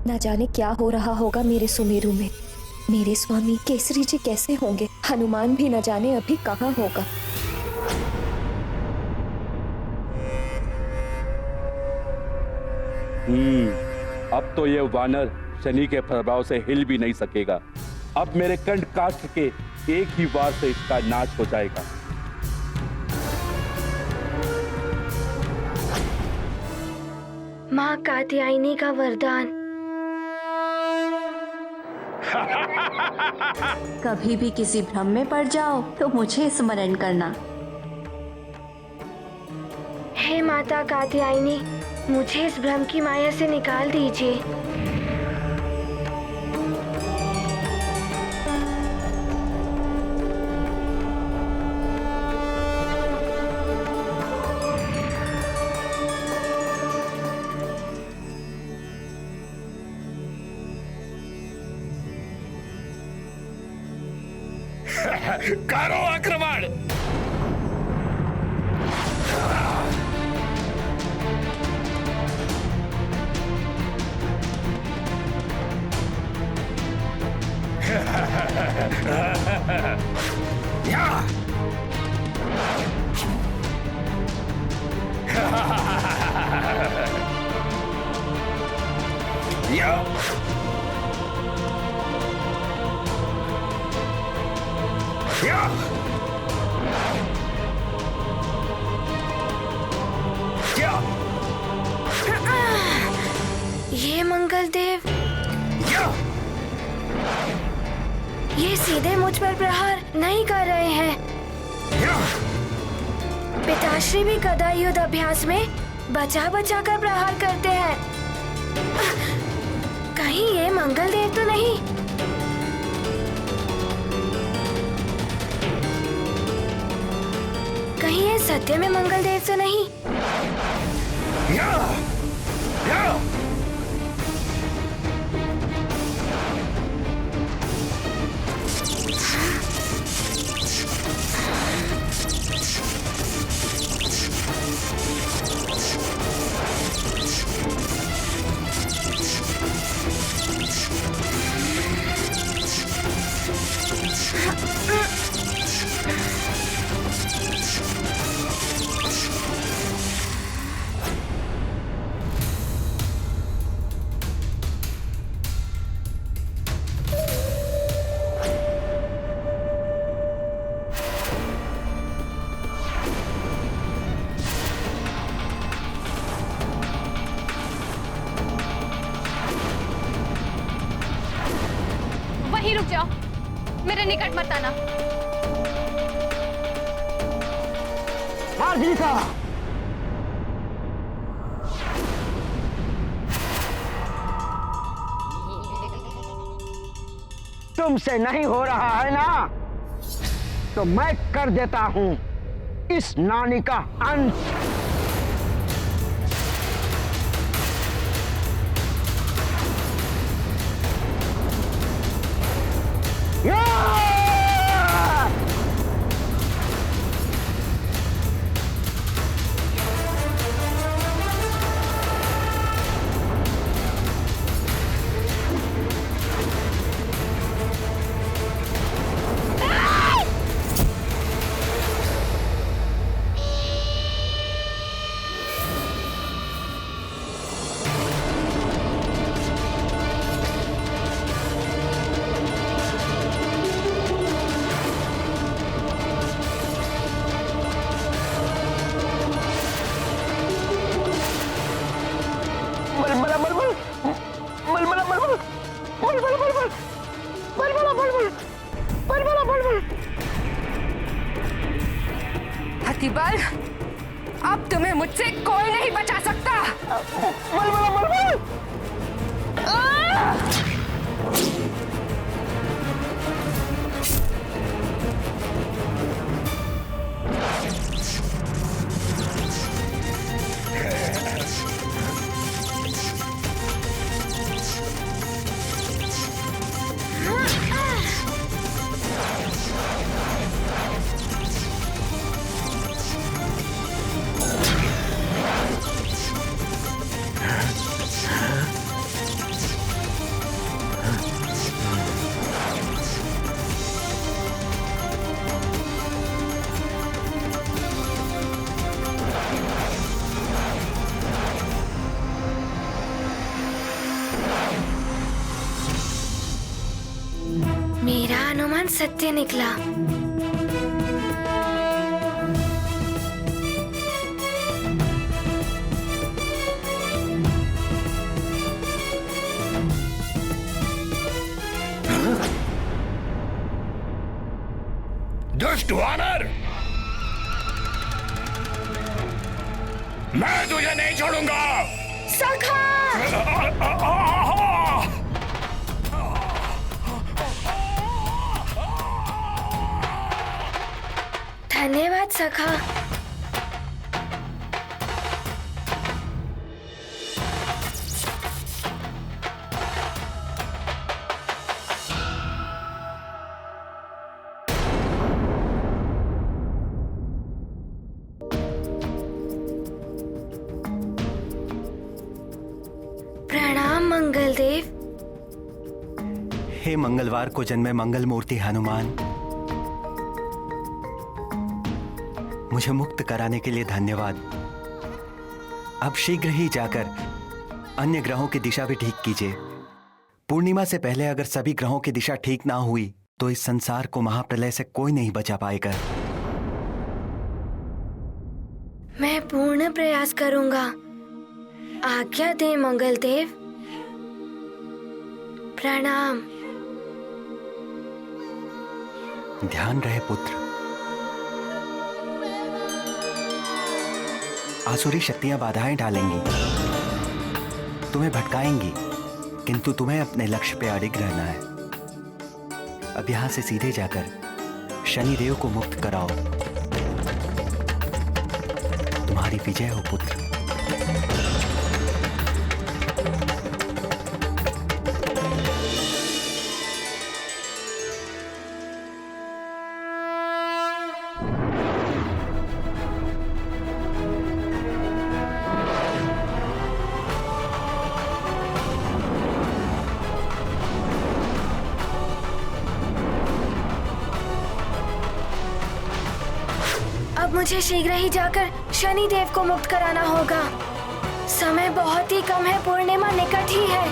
न जाने क्या हो रहा होगा मेरे सुमेरु में। मेरे स्वामी केसरी जी कैसे होंगे? हनुमान भी न जाने अभी कहाँ होगा। अब तो ये वानर शनि के प्रभाव से हिल भी नहीं सकेगा। अब मेरे कंठ काष्ठ के एक ही वार से इसका नाश हो जाएगा। माँ कात्यायनी का वरदान। कभी भी किसी भ्रम में पड़ जाओ तो मुझे स्मरण करना। हे माता कात्यायनी, मुझे इस भ्रम की माया से निकाल दीजिए। करो आक्रमण। या या या या ये मंगल देव, या ये सीधे मुझ पर प्रहार नहीं कर रहे हैं। या पिताश्री भी गदा युद्ध अभ्यास में बचा बचा कर प्रहार करते हैं। कहीं ये मंगल देव तो नहीं? कहीं ये सत्य में मंगल देव तो नहीं? या या वहीं रुक जाओ, मेरे निकट मत आना। तुमसे नहीं हो रहा है ना, तो मैं कर देता हूं इस नानी का अंत। हतिबल, अब तुम्हें मुझसे कोई नहीं बचा सकता। अनुमान सत्य निकला। दुष्ट वानर, मैं तुझे नहीं छोड़ूंगा। सखा! धन्यवाद सखा। प्रणाम मंगलदेव। हे मंगलवार को जन्मे मंगल मूर्ति हनुमान, मुझे मुक्त कराने के लिए धन्यवाद। अब शीघ्र ही जाकर अन्य ग्रहों की दिशा भी ठीक कीजिए। पूर्णिमा से पहले अगर सभी ग्रहों की दिशा ठीक ना हुई तो इस संसार को महाप्रलय से कोई नहीं बचा पाएगा। मैं पूर्ण प्रयास करूंगा। आज्ञा दे मंगलदेव। प्रणाम। ध्यान रहे पुत्र। आसुरी शक्तियां बाधाएं डालेंगी, तुम्हें भटकाएंगी, किंतु तुम्हें अपने लक्ष्य पे अडिग रहना है। अब यहां से सीधे जाकर शनिदेव को मुक्त कराओ। तुम्हारी विजय हो पुत्र। अब मुझे शीघ्र ही जाकर शनि देव को मुक्त कराना होगा। समय बहुत ही कम है, पूर्णिमा निकट ही है।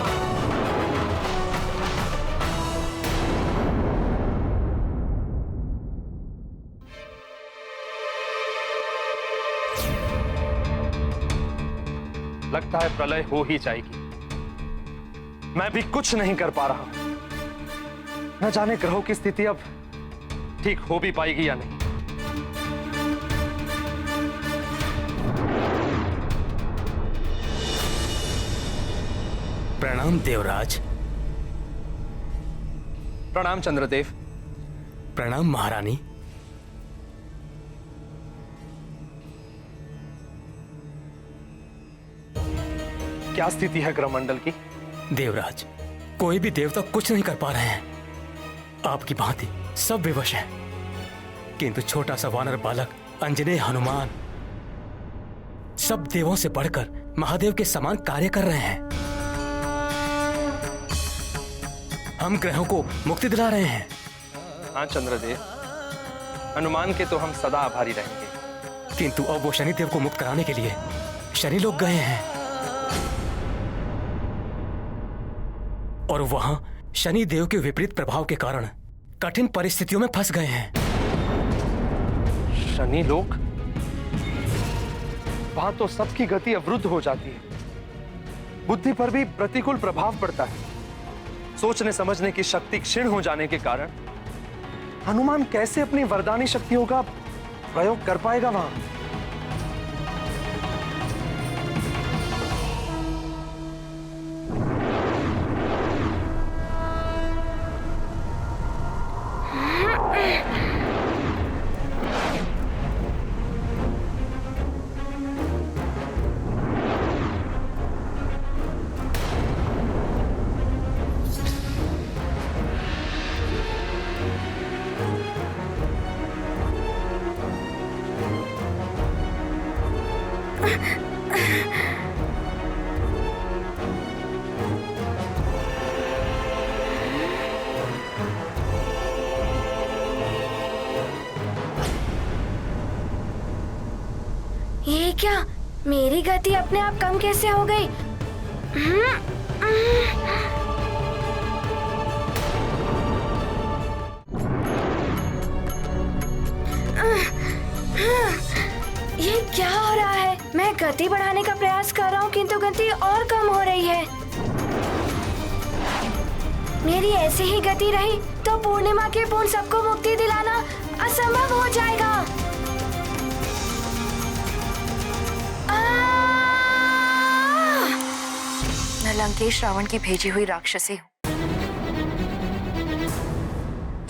लगता है प्रलय हो ही जाएगी। मैं भी कुछ नहीं कर पा रहा। न जाने ग्रहों की स्थिति अब ठीक हो भी पाएगी या नहीं। प्रणाम देवराज। प्रणाम चंद्रदेव। प्रणाम महारानी। क्या स्थिति है ग्रहमंडल की? देवराज, कोई भी देवता कुछ नहीं कर पा रहे हैं। आपकी भांति सब विवश हैं, किंतु छोटा सा वानर बालक अंजनेय हनुमान सब देवों से बढ़कर महादेव के समान कार्य कर रहे हैं। हम ग्रहों को मुक्ति दिला रहे हैं। हाँ चंद्रदेव, हनुमान के तो हम सदा आभारी रहेंगे। किंतु अब वो शनिदेव को मुक्त कराने के लिए शनि लोग गए हैं और वहां शनि देव के विपरीत प्रभाव के कारण कठिन परिस्थितियों में फंस गए हैं। शनि लोक? वहां तो सबकी गति अवरुद्ध हो जाती है। बुद्धि पर भी प्रतिकूल प्रभाव पड़ता है। सोचने समझने की शक्ति क्षीण हो जाने के कारण हनुमान कैसे अपनी वरदानी शक्तियों का प्रयोग कर पाएगा वहां? ये क्या? मेरी गति अपने आप कम कैसे हो गई? गति बढ़ाने का प्रयास कर रहा हूँ किंतु गति और कम हो रही है। मेरी ऐसी ही गति रही तो पूर्णिमा के पूर्ण सबको मुक्ति दिलाना असंभव हो जाएगा। मैं लंकेश रावण की भेजी हुई राक्षसी हूँ।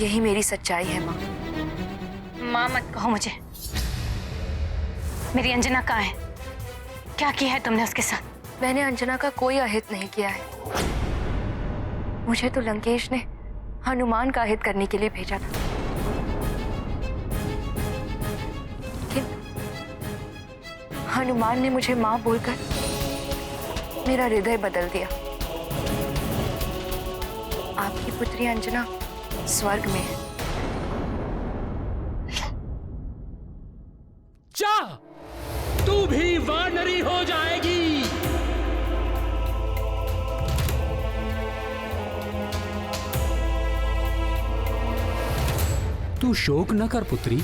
यही मेरी सच्चाई है माँ। माँ मत कहो मुझे। मेरी अंजना कहाँ है? क्या किया है तुमने उसके साथ? मैंने अंजना का कोई अहित नहीं किया है। मुझे तो लंकेश ने हनुमान का अहित करने के लिए भेजा था, लेकिन हनुमान ने मुझे माँ बोलकर मेरा हृदय बदल दिया। आपकी पुत्री अंजना स्वर्ग में है। जा, तू भी वानरी हो जाएगी। तू शोक न कर पुत्री,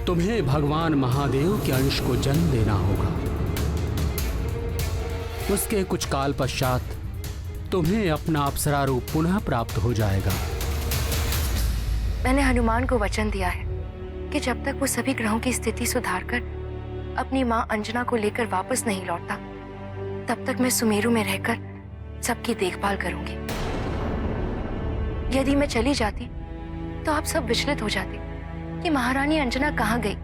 तुम्हें भगवान महादेव के अंश को जन्म देना होगा। उसके कुछ काल पश्चात तुम्हें अपना अप्सरा रूप पुनः प्राप्त हो जाएगा। मैंने हनुमान को वचन दिया है कि जब तक वो सभी ग्रहों की स्थिति सुधारकर अपनी मां अंजना को लेकर वापस नहीं लौटता, तब तक मैं सुमेरु में रहकर सबकी देखभाल करूंगी। यदि मैं चली जाती तो आप सब विचलित हो जाते कि महारानी अंजना कहाँ गई।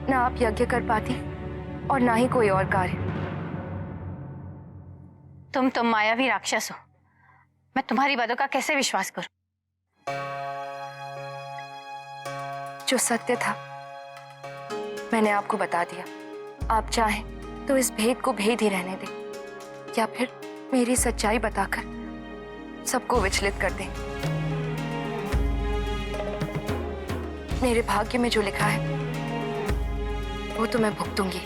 ना आप यज्ञ कर पाती और ना ही कोई और कार्य। तुम तो मायावी राक्षस हो। मैं तुम्हारी बातों का कैसे विश्वास करूं? जो सत्य था मैंने आपको बता दिया। आप चाहें तो इस भेद को भेद ही रहने दें, या फिर मेरी सच्चाई बताकर सबको विचलित कर दें। मेरे भाग्य में जो लिखा है वो तो मैं भुगतूंगी।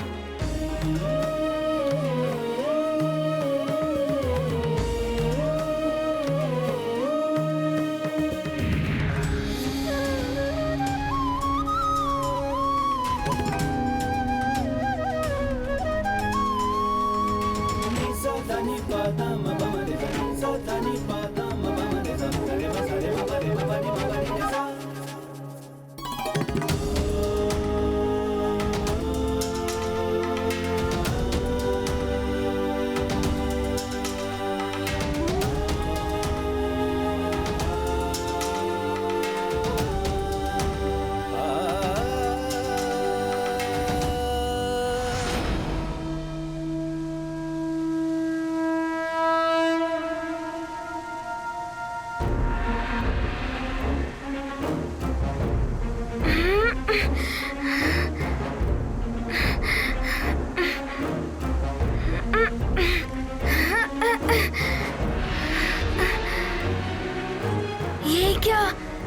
ये क्या?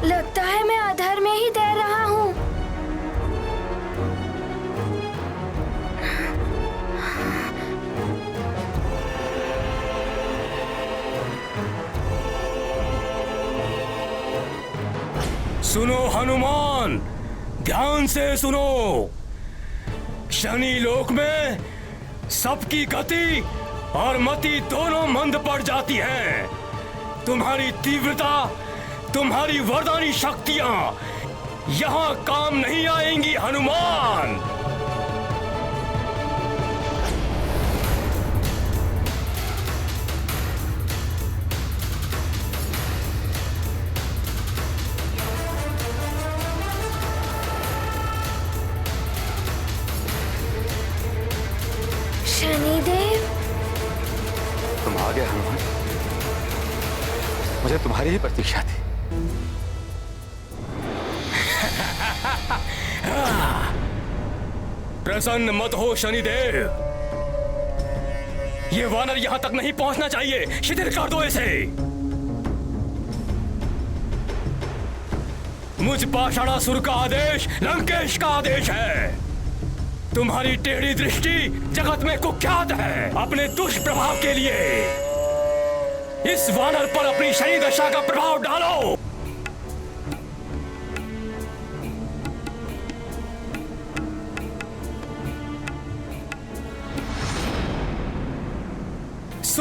लगता है मैं अधर में ही तैर रहा हूँ। सुनो हनुमान, ध्यान से सुनो। शनि लोक में सबकी गति और मति दोनों मंद पड़ जाती हैं। तुम्हारी तीव्रता, तुम्हारी वरदानी शक्तियां यहां काम नहीं आएंगी हनुमान। शनिदेव, तुम आ गए हनुमान। मुझे तुम्हारी ही प्रतीक्षा थी। प्रसन्न मत हो शनिदेव, ये वानर यहां तक नहीं पहुंचना चाहिए। शिथिल कर दो इसे। मुझ पाषाणासुर का आदेश लंकेश का आदेश है। तुम्हारी टेढ़ी दृष्टि जगत में कुख्यात है। अपने दुष्प्रभाव के लिए इस वानर पर अपनी शनि दशा का प्रभाव डालो।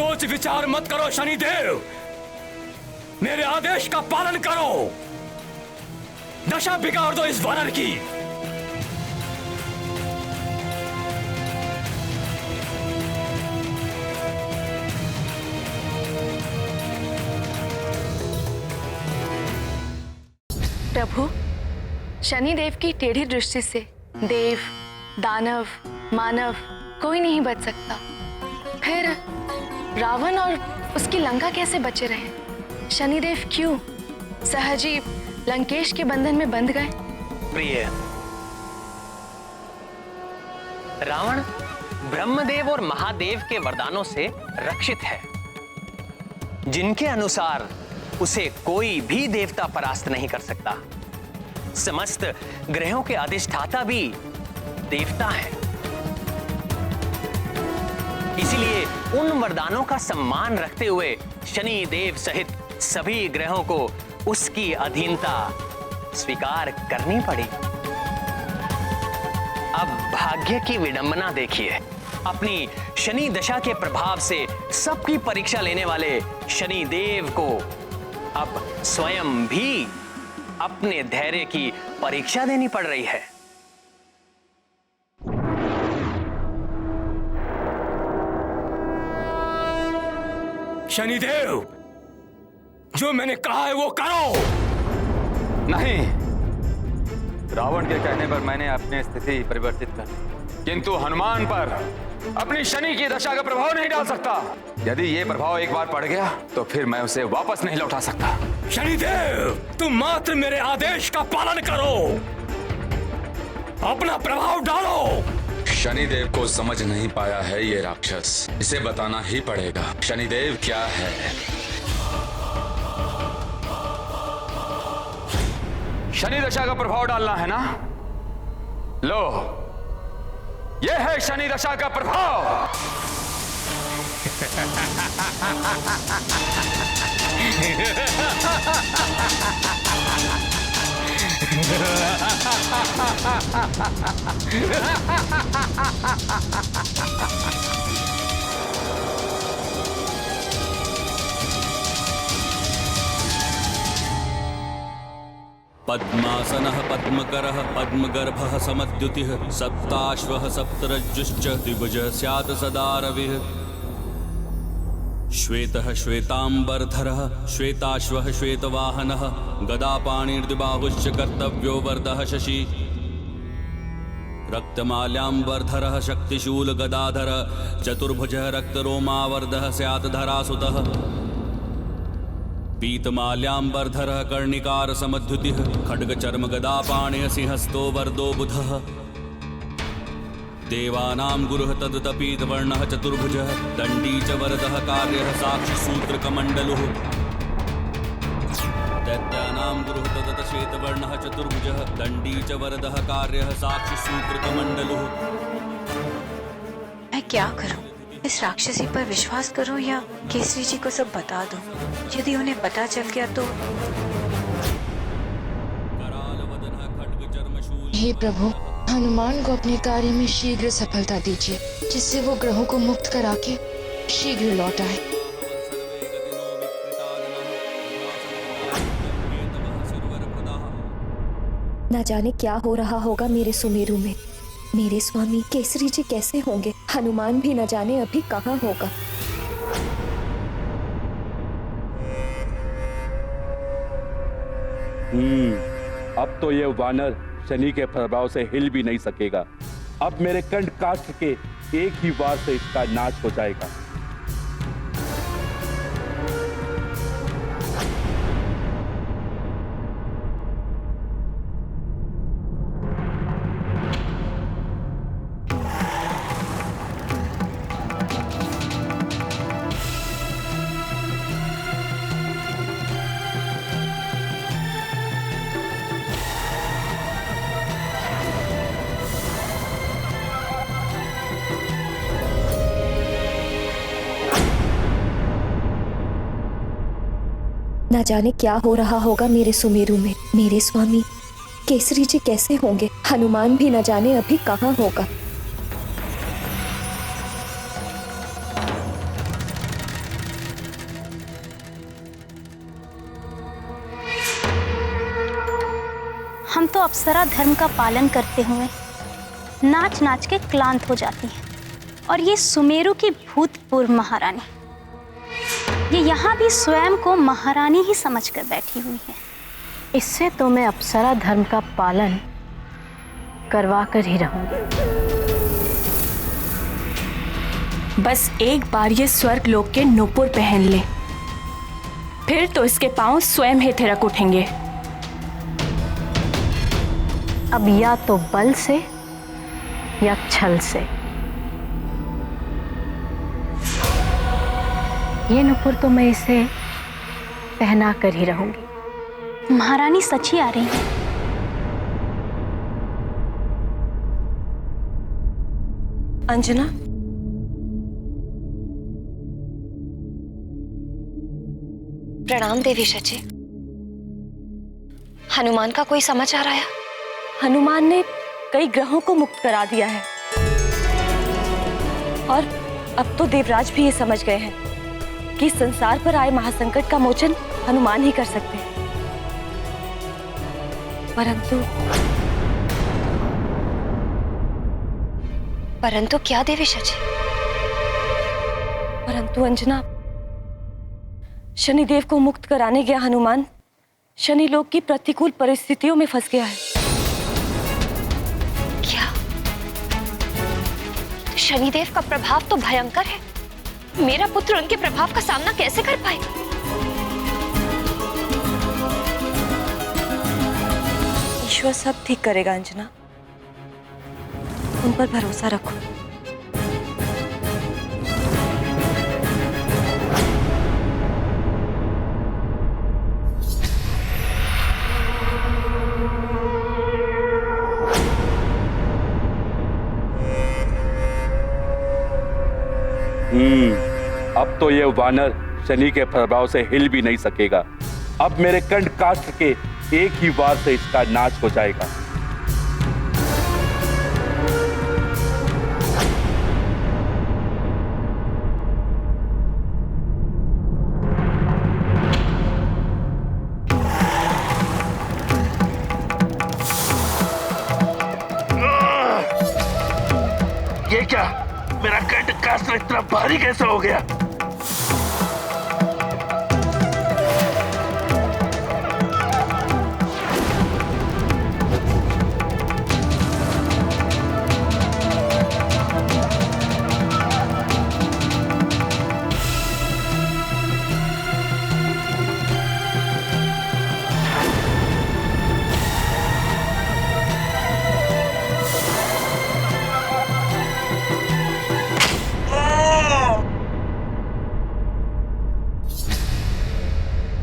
सोच विचार मत करो शनिदेव, मेरे आदेश का पालन करो। दशा बिगाड़ दो इस वानर की। प्रभु, शनिदेव की टेढ़ी दृष्टि से देव, दानव, मानव कोई नहीं बच सकता। फिर रावण और उसकी लंका कैसे बचे रहे? शनिदेव क्यों सहज ही लंकेश के बंधन में बंध गए? प्रिय, रावण ब्रह्मदेव और महादेव के वरदानों से रक्षित है, जिनके अनुसार उसे कोई भी देवता परास्त नहीं कर सकता। समस्त ग्रहों के अधिष्ठाता भी देवता है। इसीलिए उन वरदानों का सम्मान रखते हुए शनि देव सहित सभी ग्रहों को उसकी अधीनता स्वीकार करनी पड़ी। अब भाग्य की विडंबना देखिए। अपनी शनि दशा के प्रभाव से सबकी परीक्षा लेने वाले शनि देव को अब स्वयं भी अपने धैर्य की परीक्षा देनी पड़ रही है। शनिदेव, जो मैंने कहा है वो करो। नहीं, रावण के कहने पर मैंने अपनी स्थिति परिवर्तित कर दी, किंतु हनुमान पर अपनी शनि की दशा का प्रभाव नहीं डाल सकता। यदि ये प्रभाव एक बार पड़ गया तो फिर मैं उसे वापस नहीं लौटा सकता। शनिदेव, तुम मात्र मेरे आदेश का पालन करो, अपना प्रभाव डालो। शनिदेव को समझ नहीं पाया है ये राक्षस, इसे बताना ही पड़ेगा शनिदेव क्या है। शनि दशा का प्रभाव डालना है ना? लो, यह है शनि दशा का प्रभाव। पद्मासनः पद्मकरः पद्मगर्भः समद्युतिः सप्ताश्वः सप्तरज्जुश्च द्विभुजः स्यात् सदा रविः श्वेतः श्वेतांबरधरः श्वेताश्वः श्वेतवाहनः गदापाणिर्द्विबाहुश्च कर्तव्यो वरदः शशि रक्तमाल्याम्बरधरः शक्तिशूलगदाधरः चतुर्भुजः रक्तरोमावर्धः स्यात् धरासुतः पीतमाल्याम्बरधरः कर्णिकार समद्युतिः खड्गचर्म गदापाणिः सिंहस्तो वरदो बुधः देवानां गुरुः तदुतपीतवर्णः चतुर्भुजः दण्डी च वरदः कार्यः साक्षिसूत्रकमण्डलुः दैत्यानां गुरुः तदत श्वेतवर्णः चतुर्भुजः दण्डी च वरदः कार्यः साक्षिसूत्रकमण्डलुः। मैं क्या करूं? इस राक्षसी पर विश्वास करूं या केसरी जी को सब बता दूं? यदि उन्हें पता चल गया तो। हे प्रभु, हनुमान को अपने कार्य में शीघ्र सफलता दीजिए, जिससे वो ग्रहों को मुक्त करा के शीघ्र लौट आए। न जाने क्या हो रहा होगा मेरे सुमेरु में। मेरे स्वामी केसरी जी कैसे होंगे? हनुमान भी न जाने अभी कहाँ होगा। अब तो ये वानर शनि के प्रभाव से हिल भी नहीं सकेगा। अब मेरे कंठ काट के एक ही वार से इसका नाश हो जाएगा। न जाने क्या हो रहा होगा मेरे सुमेरु में। मेरे स्वामी केसरी जी कैसे होंगे? हनुमान भी न जाने अभी कहाँ होगा। हम तो अप्सरा धर्म का पालन करते हुए नाच नाच के क्लांत हो जाती हैं। और ये सुमेरु की भूतपूर्व महारानी, ये यहाँ भी स्वयं को महारानी ही समझकर बैठी हुई है। इससे तो मैं अप्सरा धर्म का पालन करवा कर ही रहूंगी। बस एक बार ये स्वर्ग लोक के नूपुर पहन ले, फिर तो इसके पांव स्वयं ही थिरक उठेंगे। अब या तो बल से या छल से। ये नूपुर तो मैं इसे पहना कर ही रहूंगी। महारानी सच ही आ रही है। अंजना, प्रणाम देवी शची। हनुमान का कोई समाचार आया? हनुमान ने कई ग्रहों को मुक्त करा दिया है और अब तो देवराज भी ये समझ गए हैं कि संसार पर आए महासंकट का मोचन हनुमान ही कर सकते हैं। परंतु क्या देवी शची? परंतु अंजना, शनिदेव को मुक्त कराने गया हनुमान शनि लोक की प्रतिकूल परिस्थितियों में फंस गया है। क्या? शनिदेव का प्रभाव तो भयंकर है। मेरा पुत्र उनके प्रभाव का सामना कैसे कर पाएगा? ईश्वर सब ठीक करेगा अंजना, उन पर भरोसा रखो। अब तो ये वानर शनि के प्रभाव से हिल भी नहीं सकेगा। अब मेरे कंठ काष्ठ के एक ही वार से इसका नाश हो जाएगा। ये क्या? मेरा कंठ काष्ठ इतना भारी कैसे हो गया?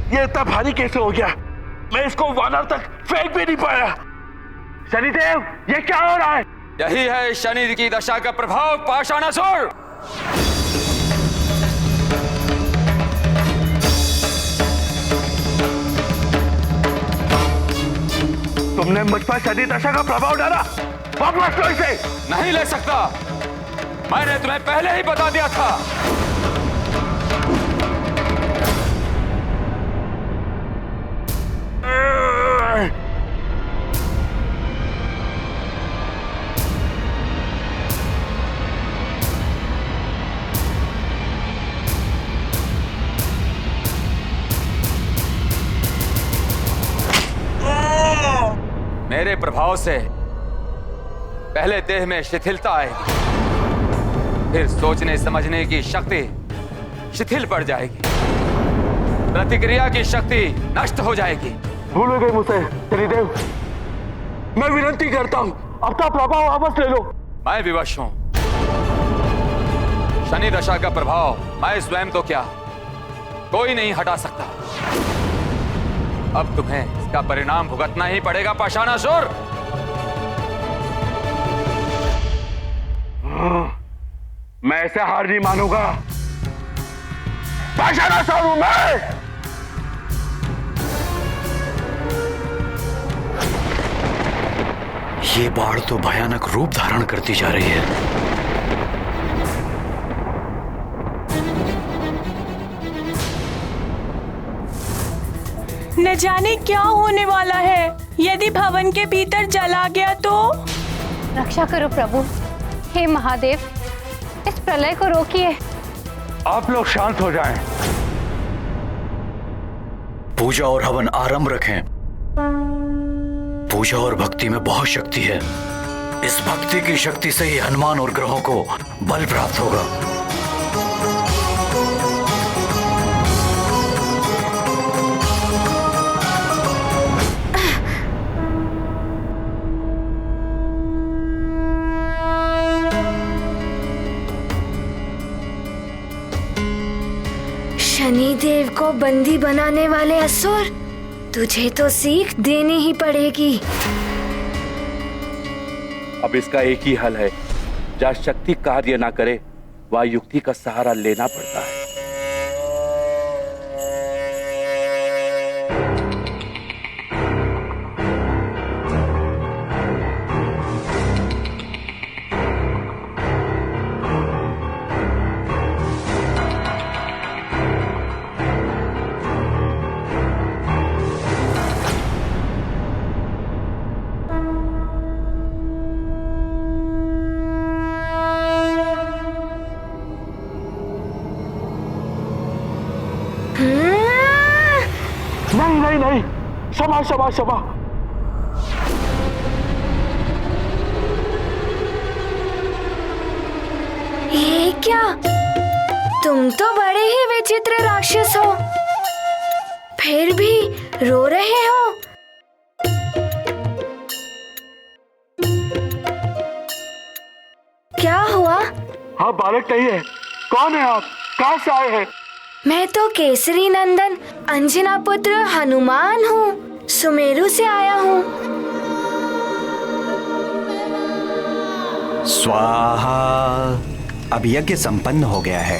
ये इतना भारी कैसे हो गया? मैं इसको वानर तक फेंक भी नहीं पाया। शनिदेव, ये क्या हो रहा है? यही है शनि की दशा का प्रभाव पाषाणासुर। तुमने मुझ पर शनि दशा का प्रभाव डाला। वापस लो इसे। नहीं ले सकता, मैंने तुम्हें पहले ही बता दिया था। मेरे प्रभाव से पहले देह में शिथिलता आएगी, फिर सोचने समझने की शक्ति शिथिल पड़ जाएगी, प्रतिक्रिया की शक्ति नष्ट हो जाएगी। भूल गए मुझसे शनिदेव, मैं विनती करता हूं अपना प्रभाव वापस ले लो। मैं विवश हूं। शनि दशा का प्रभाव मैं स्वयं तो क्या, कोई नहीं हटा सकता। अब तुम्हें इसका परिणाम भुगतना ही पड़ेगा पाषाणासुर। मैं ऐसे हार नहीं मानूंगा। पाषाणासुर हूं मैं। ये बाढ़ तो भयानक रूप धारण करती जा रही है। न जाने क्या होने वाला है। यदि भवन के भीतर जला गया तो? रक्षा करो प्रभु। हे महादेव, इस प्रलय को रोकिए। आप लोग शांत हो जाएं। पूजा और हवन आरंभ रखें। पूजा और भक्ति में बहुत शक्ति है। इस भक्ति की शक्ति से ही हनुमान और ग्रहों को बल प्राप्त होगा। शनिदेव को बंदी बनाने वाले असुर, तुझे तो सीख देनी ही पड़ेगी। अब इसका एक ही हल है, जहाँ शक्ति कार्य ना करे वहाँ युक्ति का सहारा लेना पड़ता है। नहीं नहीं नहीं, क्षमा क्षमा क्षमा। ये क्या? तुम तो बड़े ही विचित्र राक्षस हो, फिर भी रो रहे हो। क्या हुआ? हाँ, बालक नहीं है। कौन है आप? कहाँ से आए हैं? मैं तो केसरी नंदन अंजना पुत्र हनुमान हूँ, सुमेरु से आया हूँ। स्वाहा। अब यज्ञ संपन्न हो गया है।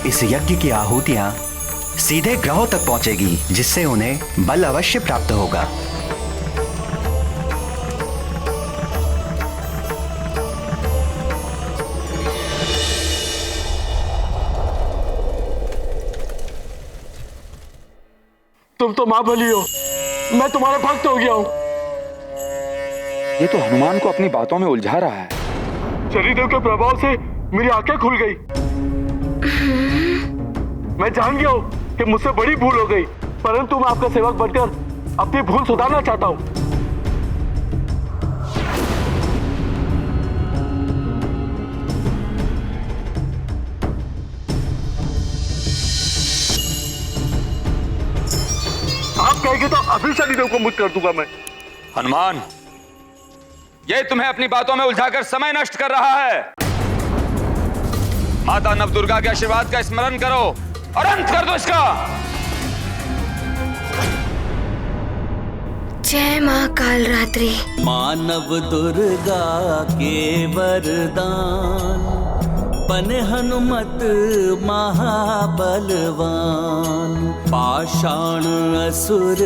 इस यज्ञ की आहुतियां सीधे ग्रहों तक पहुंचेगी, जिससे उन्हें बल अवश्य प्राप्त होगा। तुम तो महाबली हो, मैं तुम्हारा भक्त हो गया हूँ। ये तो हनुमान को अपनी बातों में उलझा रहा है। शनिदेव के प्रभाव से मेरी आंखें खुल गई। मैं जान गया हूँ कि मुझसे बड़ी भूल हो गई, परंतु मैं आपका सेवक बनकर अपनी भूल सुधारना चाहता हूँ। आप कहेंगे तो अभी शनिदेव को मुक्त कर दूंगा मैं। हनुमान, ये तुम्हें अपनी बातों में उलझाकर समय नष्ट कर रहा है। माता नवदुर्गा के आशीर्वाद का स्मरण करो और अंत कर दो इसका। जय मां कालरात्रि। मानव दुर्गा के वरदान, बने हनुमत महाबलवान। पाषाण असुर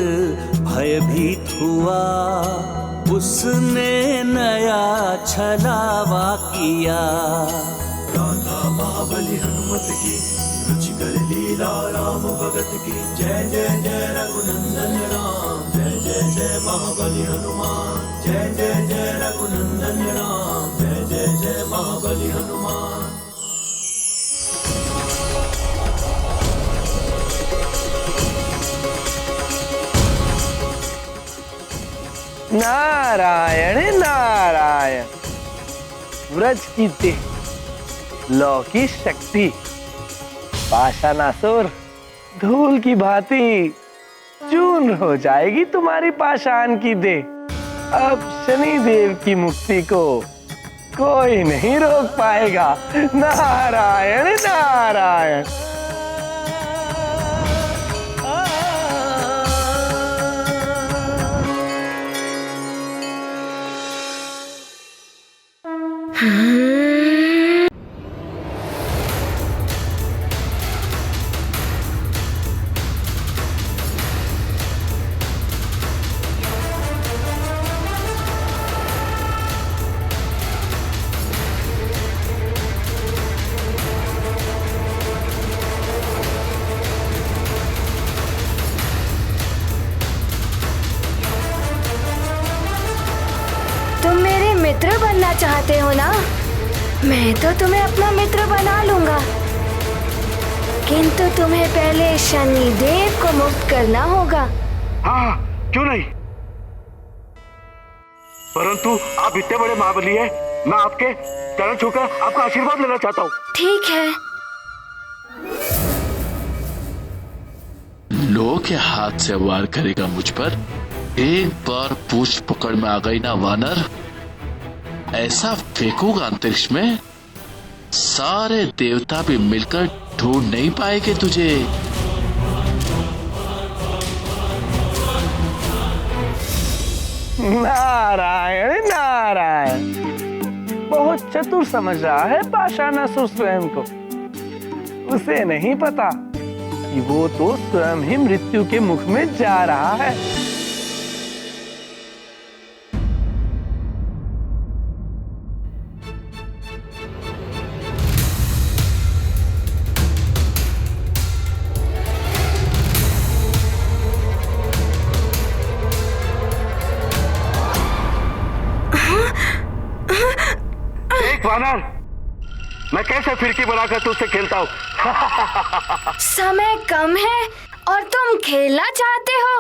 भयभीत हुआ, उसने नया छलावा किया। राधा महाबली हनुमत की, रुचिकर लीला राम भगत की। जय जय जय रघुनंदन राम, जय जय जय महाबली हनुमान। जय जय जय रघुनंदन राम, जय जय जय महाबली हनुमान। नारायण नारायण। व्रज की देह, लौ की शक्ति, पाषाणासुर धूल की भांति चूर्ण हो जाएगी तुम्हारी पाषाण की देह। अब शनि देव की मुक्ति को कोई नहीं रोक पाएगा। नारायण नारायण। मित्र बनना चाहते हो ना? मैं तो तुम्हें अपना मित्र बना लूंगा, किंतु तुम्हें पहले शनि देव को मुक्त करना होगा। हाँ, क्यों नहीं? परंतु आप इतने बड़े महाबली हैं, मैं आपके चरण छूकर आपका आशीर्वाद लेना चाहता हूँ। ठीक है। लो के हाथ से वार करेगा मुझ पर? एक बार पूछ पकड़ में आ गई ना वानर, ऐसा फेंकूंगा अंतरिक्ष में, सारे देवता भी मिलकर ढूंढ नहीं पाएंगे तुझे। नारायण नारायण, बहुत चतुर समझ रहा है पाषाणासुर स्वयं को। उसे नहीं पता कि वो तो स्वयं ही मृत्यु के मुख में जा रहा है। वानर, मैं कैसे फिरकी बनाकर तुझसे खेलता हूँ? समय कम है और तुम खेलना चाहते हो?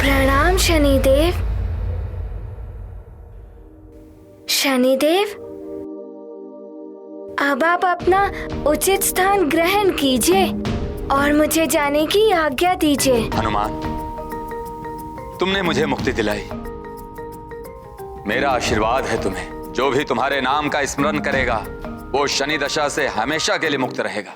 प्रणाम शनिदेव। शनिदेव, अब आप अपना उचित स्थान ग्रहण कीजिए और मुझे जाने की आज्ञा दीजिए। हनुमान, तुमने मुझे मुक्ति दिलाई, मेरा आशीर्वाद है तुम्हें। जो भी तुम्हारे नाम का स्मरण करेगा वो शनि दशा से हमेशा के लिए मुक्त रहेगा।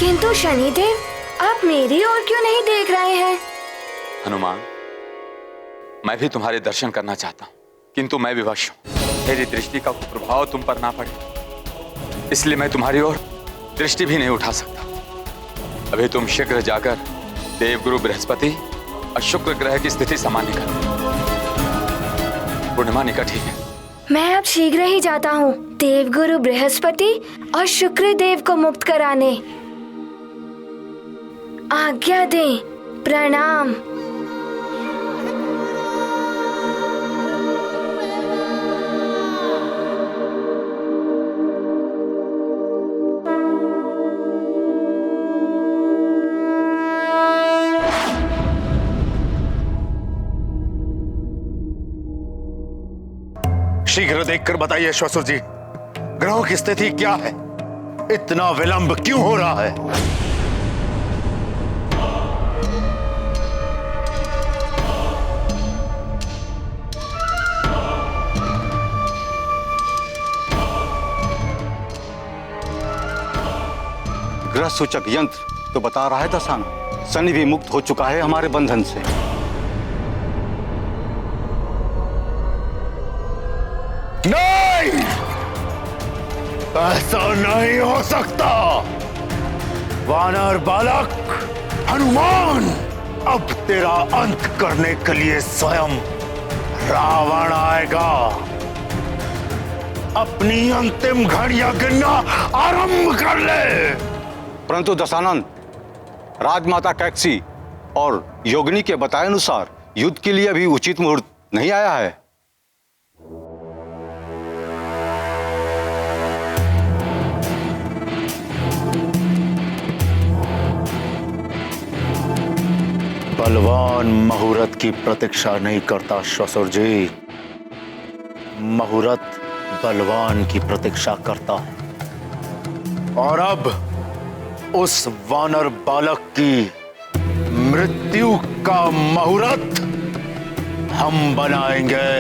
किंतु शनिदेव, आप मेरी ओर क्यों नहीं देख रहे हैं? हनुमान, मैं भी तुम्हारे दर्शन करना चाहता हूँ, किंतु मैं विवश हूँ। मेरी दृष्टि का प्रभाव तुम पर ना पड़े, इसलिए मैं तुम्हारी ओर दृष्टि भी नहीं उठा सकता। अभी तुम शीघ्र जाकर देवगुरु बृहस्पति और शुक्र ग्रह की स्थिति सामान्य करो। पूर्णिमा निकट ही है। मैं अब शीघ्र ही जाता हूँ देवगुरु बृहस्पति और शुक्र देव को मुक्त कराने। आज्ञा दें। प्रणाम। शीघ्र देखकर बताइए श्वशुर जी, ग्रहों की स्थिति क्या है? इतना विलंब क्यों हो रहा है? ग्रह सूचक यंत्र तो बता रहा है दशानन, शनि भी मुक्त हो चुका है हमारे बंधन से। नहीं, ऐसा नहीं हो सकता। वानर बालक हनुमान, अब तेरा अंत करने के लिए स्वयं रावण आएगा। अपनी अंतिम घड़ियां गिनना आरंभ कर ले। परंतु दशानन, राजमाता कैकसी और योगिनी के बताए अनुसार युद्ध के लिए अभी उचित मुहूर्त नहीं आया है। बलवान मुहूर्त की प्रतीक्षा नहीं करता ससुर जी, मुहूर्त बलवान की प्रतीक्षा करता है। और अब उस वानर बालक की मृत्यु का मुहूर्त हम बनाएंगे।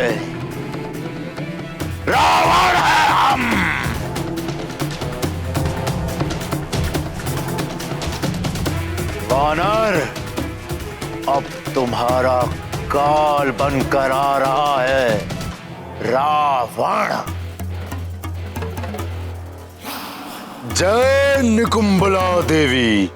रावण है हम। वानर, अब तुम्हारा काल बनकर आ रहा है रावण। जय निकुंभला देवी।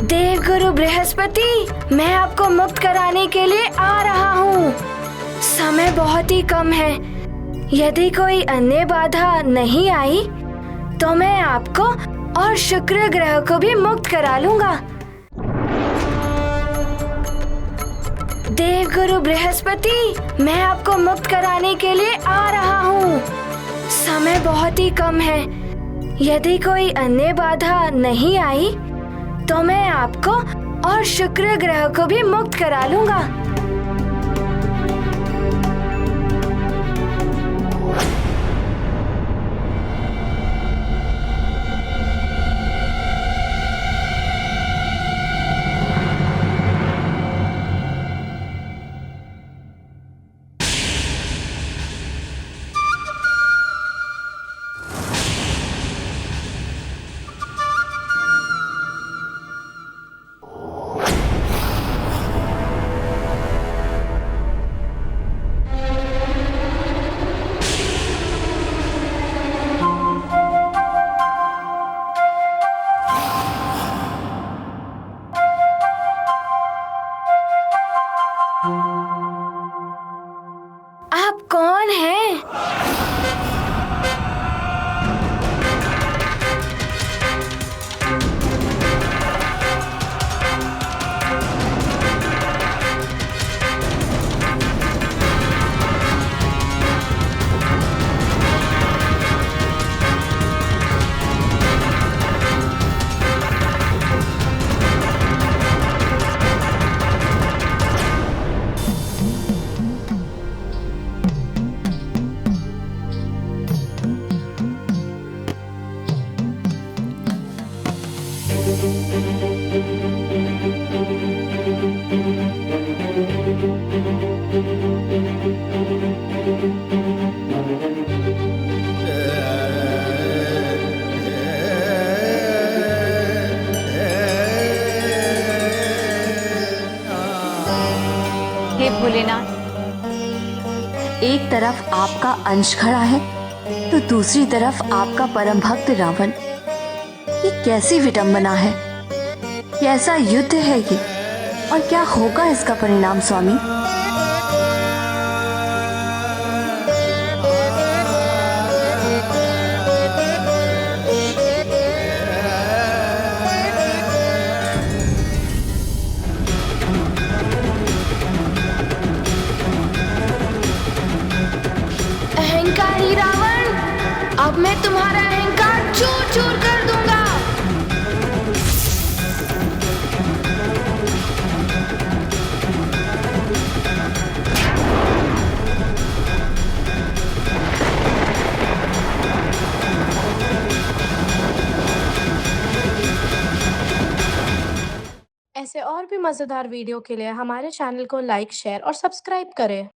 देवगुरु बृहस्पति, मैं आपको मुक्त कराने के लिए आ रहा हूँ। समय बहुत ही कम है। यदि कोई अन्य बाधा नहीं आई तो मैं आपको और शुक्र ग्रह को भी मुक्त करा लूंगा। देवगुरु बृहस्पति, मैं आपको मुक्त कराने के लिए आ रहा हूँ। समय बहुत ही कम है। यदि कोई अन्य बाधा नहीं आई तो मैं आपको और शुक्र ग्रह को भी मुक्त करा लूंगा। आप कौन हैं? हे भोलेनाथ, एक तरफ आपका अंश खड़ा है तो दूसरी तरफ आपका परम भक्त रावण। ये कैसी विडंबना है? कैसा युद्ध है ये? और क्या होगा इसका परिणाम स्वामी? अहंकारी रावण, अब मैं तुम्हारा अहंकार चूर चूर कर दूंगा। ऐसे और भी मज़ेदार वीडियो के लिए हमारे चैनल को लाइक, शेयर और सब्सक्राइब करें।